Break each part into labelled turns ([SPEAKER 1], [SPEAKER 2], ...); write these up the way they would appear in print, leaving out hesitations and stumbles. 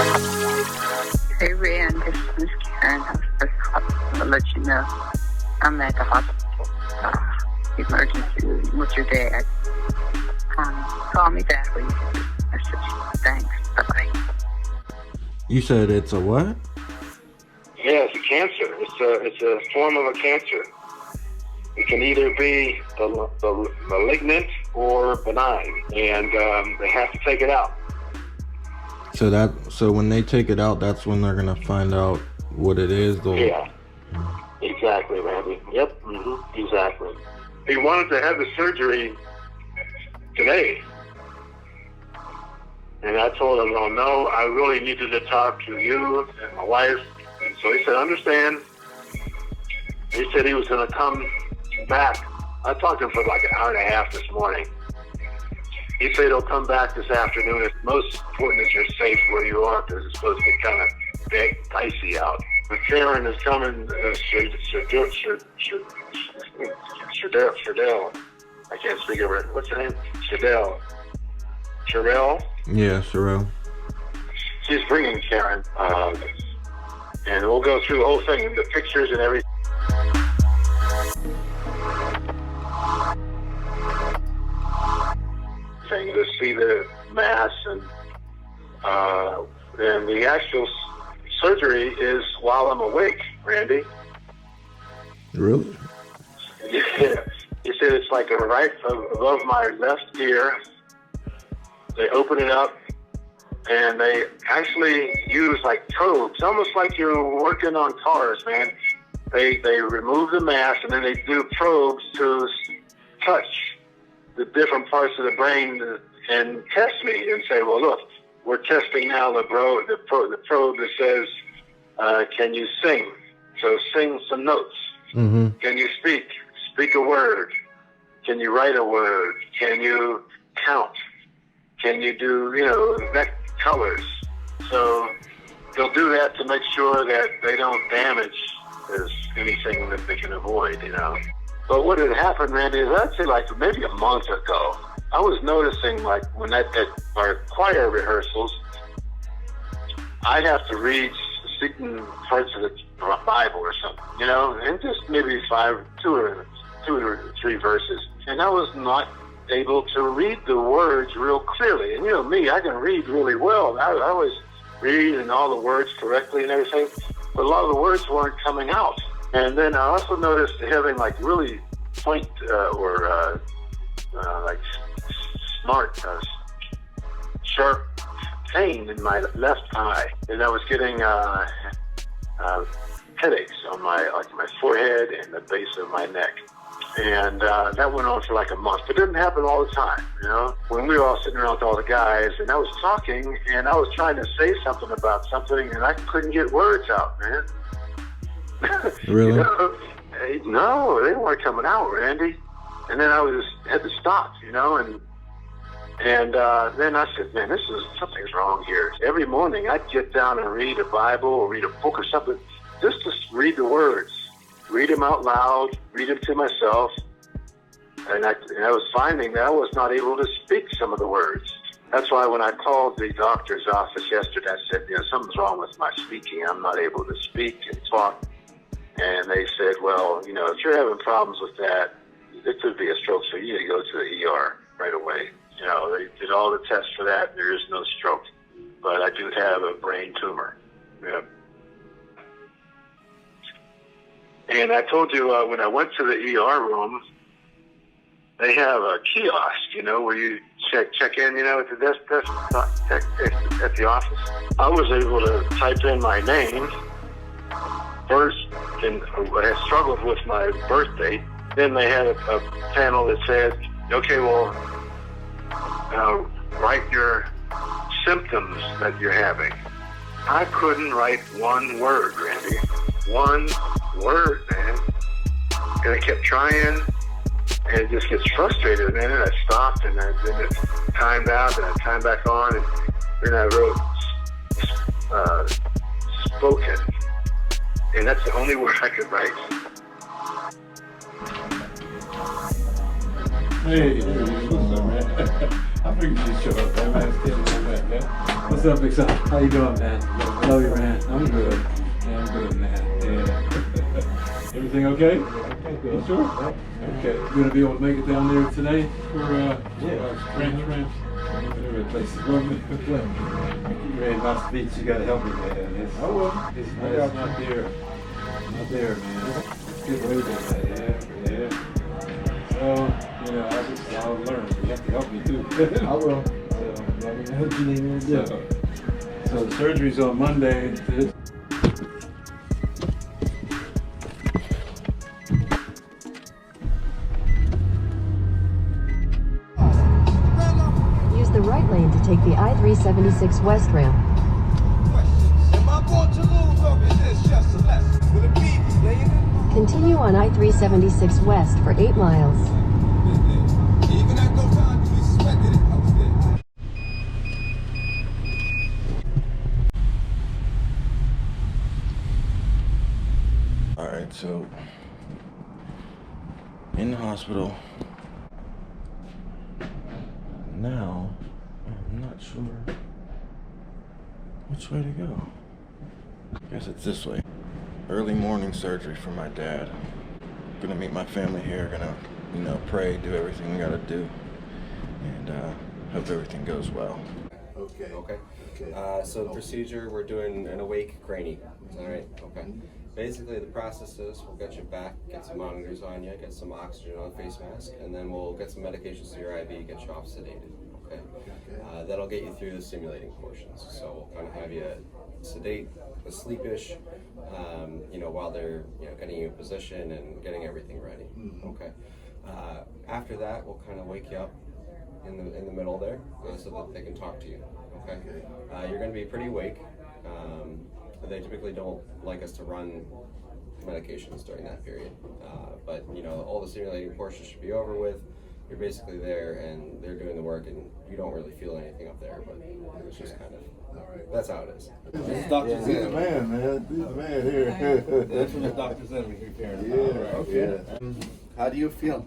[SPEAKER 1] Hey, Rand, this is Karen. I was just to let you know I'm at the hospital. Emergency with your dad. Call me back when you get this message. Thanks. Bye-bye.
[SPEAKER 2] You said it's a what?
[SPEAKER 3] Yeah, it's a cancer. It's a form of a cancer. It can either be the malignant or benign, and they have to take it out.
[SPEAKER 2] So when they take it out, that's when they're gonna find out what it is.
[SPEAKER 3] Yeah, exactly, Randy. Yep, exactly. He wanted to have the surgery today, and I told him, "Oh no, I really needed to talk to you and my wife." And so he said, "Understand." He said he was going to come back. I talked to him for like an hour and a half this morning. He said he'll come back this afternoon. It's most important that you're safe where you are because it's supposed to be kind of dicey out. But Karen is coming, Shadell. I can't speak of it. What's her name? Shadell. Sherelle?
[SPEAKER 2] Yeah, Sherelle.
[SPEAKER 3] She's bringing Karen. And we'll go through the whole thing, the pictures and everything. To see the mass and the actual surgery is while I'm awake, Randy.
[SPEAKER 2] Really?
[SPEAKER 3] Yeah. He said it's like right above my left ear. They open it up and they actually use like probes, almost like you're working on cars, man. They remove the mass and then they do probes to touch the different parts of the brain and test me and say, well, look, we're testing now the probe that says, can you sing? So sing some notes.
[SPEAKER 2] Mm-hmm.
[SPEAKER 3] Can you speak? Speak a word. Can you write a word? Can you count? Can you do, colors? So they'll do that to make sure that they don't damage anything that they can avoid, But what had happened, Randy, is I'd say like maybe a month ago, I was noticing like when at our choir rehearsals, I'd have to read certain parts of the Bible or something, and just maybe two or three verses. And I was not able to read the words real clearly. And me, I can read really well. I always read and all the words correctly and everything, but a lot of the words weren't coming out. And then I also noticed having like really point like smart, sharp pain in my left eye, and I was getting headaches on my forehead and the base of my neck. And that went on for like a month. It didn't happen all the time, When we were all sitting around with all the guys, and I was talking, and I was trying to say something about something, and I couldn't get words out, man.
[SPEAKER 2] Really?
[SPEAKER 3] No, they weren't coming out, Randy. And then I had to stop, and then I said, man, something's wrong here. Every morning I'd get down and read a Bible or read a book or something, just to read the words, read them out loud, read them to myself. And I was finding that I was not able to speak some of the words. That's why when I called the doctor's office yesterday, I said, something's wrong with my speaking. I'm not able to speak and talk. And they said, well, if you're having problems with that, it could be a stroke, so you need to go to the ER right away. They did all the tests for that. There is no stroke. But I do have a brain tumor. Yeah. And I told you when I went to the ER room, they have a kiosk, where you check in, at the desk at the office. I was able to type in my name first, and I struggled with my birth date. Then they had a panel that said, okay, well, write your symptoms that you're having. I couldn't write one word, Randy. One word, man. And I kept trying, and it just gets frustrated, man. And I stopped, and then it timed out, and I timed back on, and then I wrote spoken. And that's the only word I could write.
[SPEAKER 4] Hey, what's up, man? I figured you'd show up, man. Man, still a little bit, man. What's up, Big Son? How you doing, man? I love you, man. I'm good. Yeah, I'm good, man. Yeah. Everything okay? Okay, good. You sure? Okay. You gonna be able to make it down there today for ranch? Every place is lovely.
[SPEAKER 5] Man, my speech, you gotta help me, man. It's not there. Not there, man.
[SPEAKER 4] Good way to that, yeah. So, I'll learn. You have to help me too.
[SPEAKER 5] I will. So, let me know what you need me to do.
[SPEAKER 4] So the surgery's on Monday.
[SPEAKER 6] Use the right lane to take the I-376 West ramp.
[SPEAKER 7] Am I going to lose or is this just a lesson? Will it be,
[SPEAKER 6] Continue on I-376 West for 8 miles.
[SPEAKER 7] even at no time we suspected it, I was there.
[SPEAKER 2] Alright, so in the hospital. Now, I'm not sure which way to go. I guess it's this way. Early morning surgery for my dad. Gonna meet my family here, gonna, pray, do everything we gotta do, and hope everything goes well.
[SPEAKER 5] Okay.
[SPEAKER 8] So the procedure, we're doing an awake cranie. All right. Okay. Basically, the process is we'll get you back, get some monitors on you, get some oxygen on the face mask, and then we'll get some medications to your IV, get you off sedated. Okay. That'll get you through the simulating portions. So we'll kind of have you sedate, sleepish, while they're getting you in position and getting everything ready. Okay. After that, we'll kind of wake you up in the middle there, so that they can talk to you. Okay. You're going to be pretty awake. They typically don't like us to run medications during that period, but all the simulating portions should be over with. You're basically there, and they're doing the work, and you don't really feel anything up there. But it's just kind of that's how it is.
[SPEAKER 5] This is Dr.
[SPEAKER 9] He's
[SPEAKER 5] Zimmerman.
[SPEAKER 9] the man, man. He's the man here.
[SPEAKER 5] That's from the Dr. Zimmerman preparing.
[SPEAKER 9] Yeah,
[SPEAKER 5] Okay.
[SPEAKER 9] yeah.
[SPEAKER 5] How do you feel?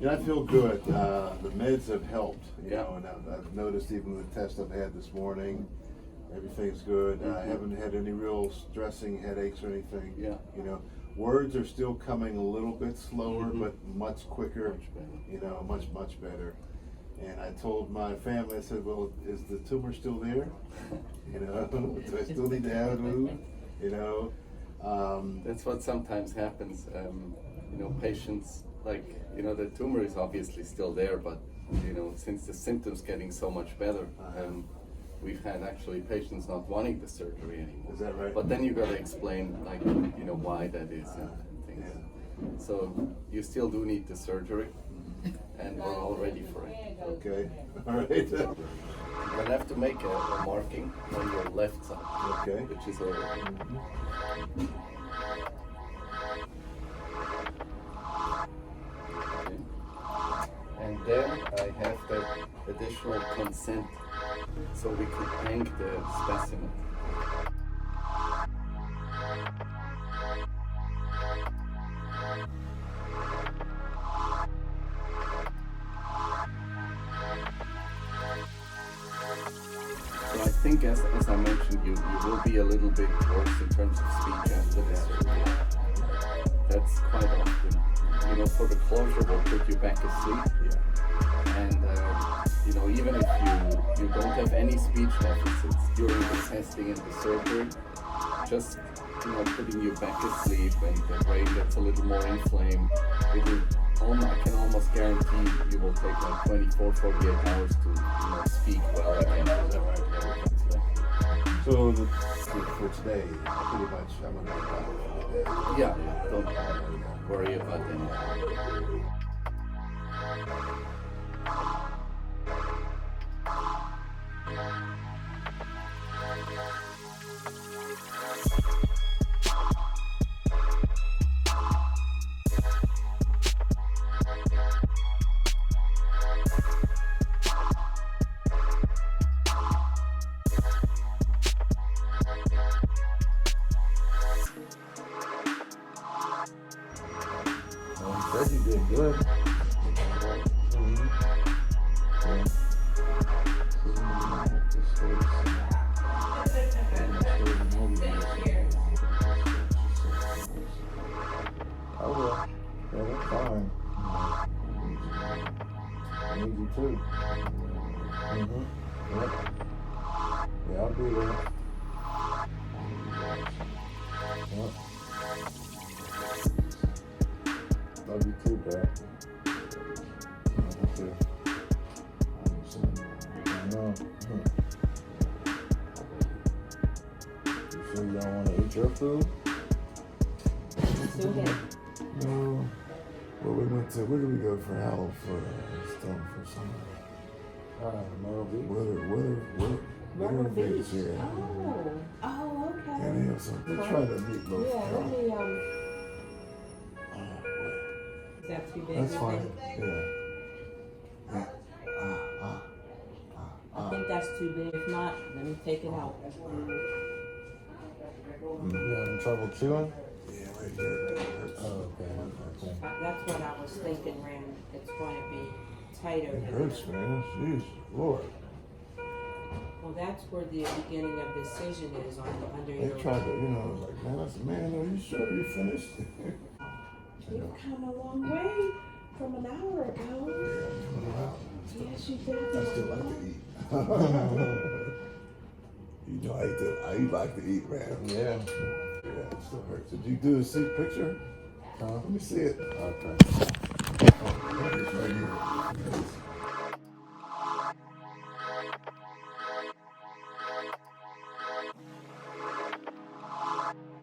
[SPEAKER 9] Yeah, I feel good. The meds have helped,
[SPEAKER 5] Yeah.
[SPEAKER 9] and I've noticed even the test I've had this morning, everything's good. I haven't had any real stressing headaches or anything.
[SPEAKER 5] Yeah.
[SPEAKER 9] Words are still coming a little bit slower, but much quicker. Much better. And I told my family, I said, well, is the tumor still there? Do I still need to have it moved?
[SPEAKER 5] That's what sometimes happens. Patients, the tumor is obviously still there, but, since the symptoms getting so much better, we've had actually patients not wanting the surgery anymore.
[SPEAKER 9] Is that right?
[SPEAKER 5] But then you got to explain, why that is and things.
[SPEAKER 9] Yeah.
[SPEAKER 5] So you still do need the surgery, and we're all ready for it.
[SPEAKER 9] Okay. All right.
[SPEAKER 5] You're gonna have to make a marking on your left side,
[SPEAKER 9] Okay.
[SPEAKER 5] which is over. Okay. And then I have the additional consent, so we could hang the specimen. So I think, as I mentioned, you will be a little bit worse in terms of speech after the surgery. That's quite often. For the closure, we'll put you back asleep. And even if you don't have any speech deficits during the testing and the surgery, just putting you back asleep and the brain gets a little more inflamed, I can almost guarantee you will take 24, 48 hours to speak well again.
[SPEAKER 9] So for today, pretty much, I'm gonna go for the day.
[SPEAKER 5] Yeah, don't worry about anything.
[SPEAKER 9] Said you did good.
[SPEAKER 2] Well, love you too, Dad. Okay. I know. You sure you don't want to eat your food?
[SPEAKER 10] Still here.
[SPEAKER 2] No. Well, where did we go for Halloween for stuff for summer? Myrtle Beach. Myrtle Beach. Yeah.
[SPEAKER 10] Oh, okay.
[SPEAKER 2] And they have some. They try to meatloaf.
[SPEAKER 10] Yeah, let me, is that too big?
[SPEAKER 2] That's
[SPEAKER 10] you
[SPEAKER 2] fine.
[SPEAKER 10] think?
[SPEAKER 2] Yeah.
[SPEAKER 10] I think that's too big. If not, let me take it out.
[SPEAKER 2] You having trouble chewing? Yeah, right here. Oh, okay.
[SPEAKER 10] That's what I was thinking, Rand. It's going to be tighter.
[SPEAKER 2] It hurts, man. Jeez, Lord.
[SPEAKER 10] Well, that's where the beginning of decision is on the under
[SPEAKER 2] They
[SPEAKER 10] your.
[SPEAKER 2] tried to, like, man, I said, man, are you sure you finished?
[SPEAKER 10] You've come a long way from an hour ago. Yes, you did.
[SPEAKER 2] I still like to eat. You know, I like to eat, man. Yeah. Yeah, it still hurts. Did you do a seat picture? Let me see it. Okay. Oh, it's right here.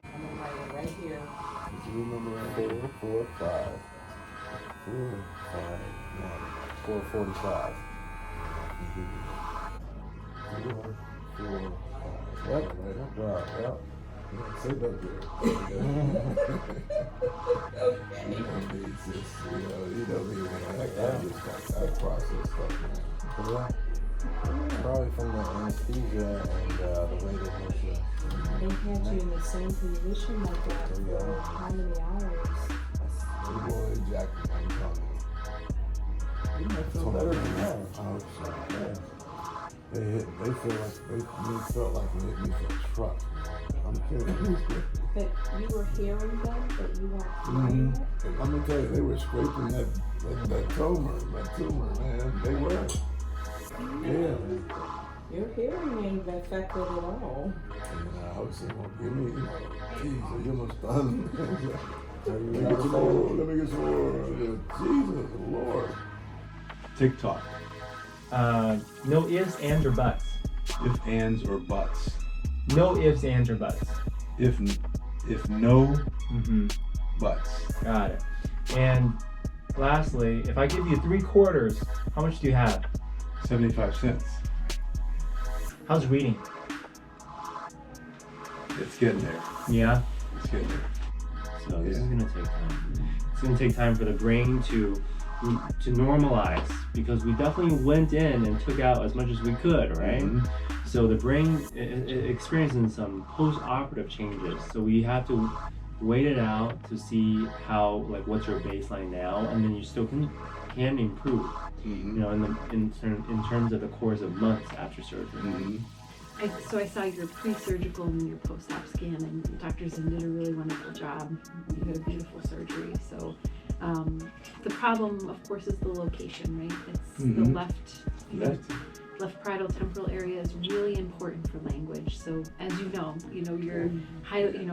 [SPEAKER 10] I'm gonna write it right here.
[SPEAKER 2] Did you remember right there? 4:45. 4:45. 4:45. Yep, right up. Yep. Say that good. You know me, man. I just got that process stuff, man. Yeah. Probably from the anesthesia and the way they make you.
[SPEAKER 10] They had you in the same position like that for how many hours?
[SPEAKER 2] Boy, Jack, I'm telling you. You might feel better than that. They feel like they felt like they hit me with a truck. I'm kidding.
[SPEAKER 10] But you were hearing them, but you weren't feeling it?
[SPEAKER 2] I'm gonna tell you, they were scraping that tumor, man. They were. Yeah.
[SPEAKER 10] Your hearing ain't affected at all.
[SPEAKER 2] And I was saying, well, give me, geez, are you almost done? Let me get some more. Jesus, Lord.
[SPEAKER 11] TikTok. No ifs, ands, or buts.
[SPEAKER 4] If, ands, or buts.
[SPEAKER 11] No ifs, ands, or buts.
[SPEAKER 4] If no,
[SPEAKER 11] buts. Got it. And lastly, if I give you 3/4, how much do you have?
[SPEAKER 4] 75 cents.
[SPEAKER 11] How's reading?
[SPEAKER 4] It's getting there.
[SPEAKER 11] Yeah?
[SPEAKER 4] It's getting there.
[SPEAKER 11] So this is going to take time. It's going to take time for the brain to normalize, because we definitely went in and took out as much as we could, right? So the brain is experiencing some post-operative changes. So we have to wait it out to see how, like, what's your baseline now, and then you still can improve. You know, in terms of the course of months after surgery.
[SPEAKER 12] So I saw your pre-surgical and your post-op scan, and Dr. Zinn did a really wonderful job. You had a beautiful surgery. So the problem, of course, is the location, right? It's the left parietal temporal area is really important for language. So as you know, you're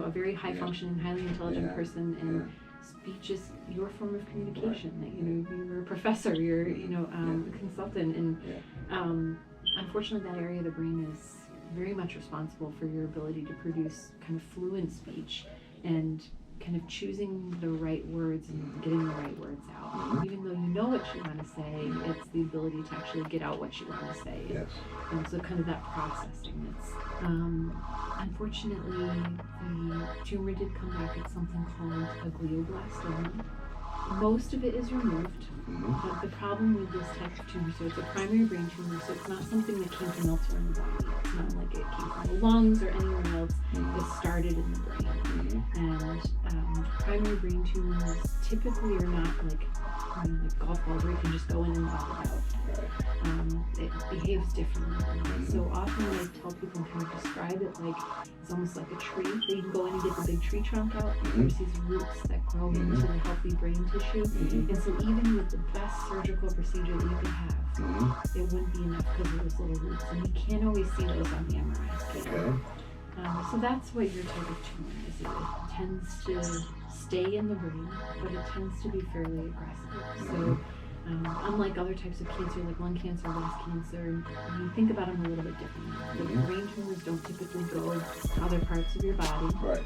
[SPEAKER 12] a very high functioning, highly intelligent person, and speech is your form of communication. You're a professor, you're a consultant, and unfortunately that area of the brain is very much responsible for your ability to produce kind of fluent speech and kind of choosing the right words and getting the right words out. Even though you know what you want to say, it's the ability to actually get out what you want to say. And so kind of that processing. It's unfortunately the tumor did come back at something called a glioblastoma. Most of it is removed, but the problem with this type of tumor, so it's a primary brain tumor, so it's not something that came from elsewhere in the body. It's not like it came from the lungs or anywhere else. is started in the brain. And primary brain tumors typically are not like, like golf balls where you can just go in and lob it out. It behaves differently. So often I tell people and kind of describe it like it's almost like a tree. So you can go in and get the big tree trunk out. There's these roots that grow into the healthy brain tissue. And so even with the best surgical procedure that you could have, it wouldn't be enough because of those little roots. And you can't always see those on the MRI scan. So that's what your type of tumor is. It tends to stay in the brain, but it tends to be fairly aggressive. So unlike other types of cancer like lung cancer, breast cancer, you think about them a little bit differently. The brain tumors don't typically go to other parts of your body.
[SPEAKER 9] Right.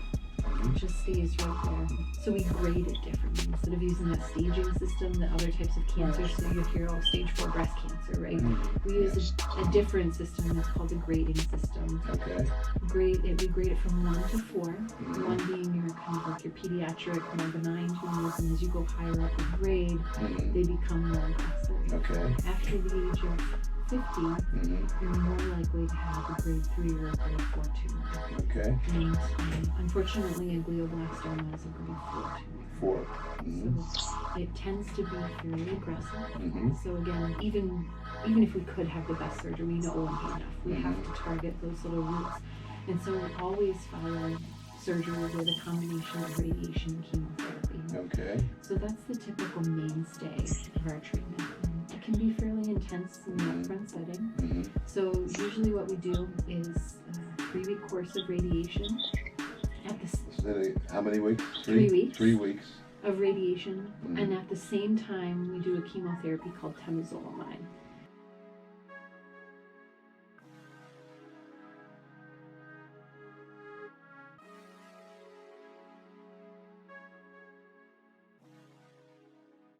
[SPEAKER 12] It just stays right there. So we grade it differently. Instead of using that staging system that other types of cancer, so you hear, oh, stage 4 breast cancer, right? We use a different system that's called the grading system.
[SPEAKER 9] Okay.
[SPEAKER 12] We grade it from 1 to 4. 1 being your kind of like your pediatric, more benign tumors, and as you go higher up in grade, they become more aggressive.
[SPEAKER 9] Okay.
[SPEAKER 12] After the age of 50, you're more likely to have a grade 3 or a grade 4 tumor.
[SPEAKER 9] Okay.
[SPEAKER 12] And unfortunately, a glioblastoma is a grade 4 tumor.
[SPEAKER 9] 4.
[SPEAKER 12] So it tends to be fairly aggressive. So again, even if we could have the best surgery, we know it won't be enough. We have to target those little roots. And so we always follow surgery with a combination of radiation and chemotherapy.
[SPEAKER 9] Okay.
[SPEAKER 12] So that's the typical mainstay of our treatment. It can be fairly intense in the upfront setting. So usually what we do is a 3-week course of radiation.
[SPEAKER 9] How many weeks?
[SPEAKER 12] 3 weeks.
[SPEAKER 9] 3 weeks.
[SPEAKER 12] Of radiation. And at the same time, we do a chemotherapy called temozolomide.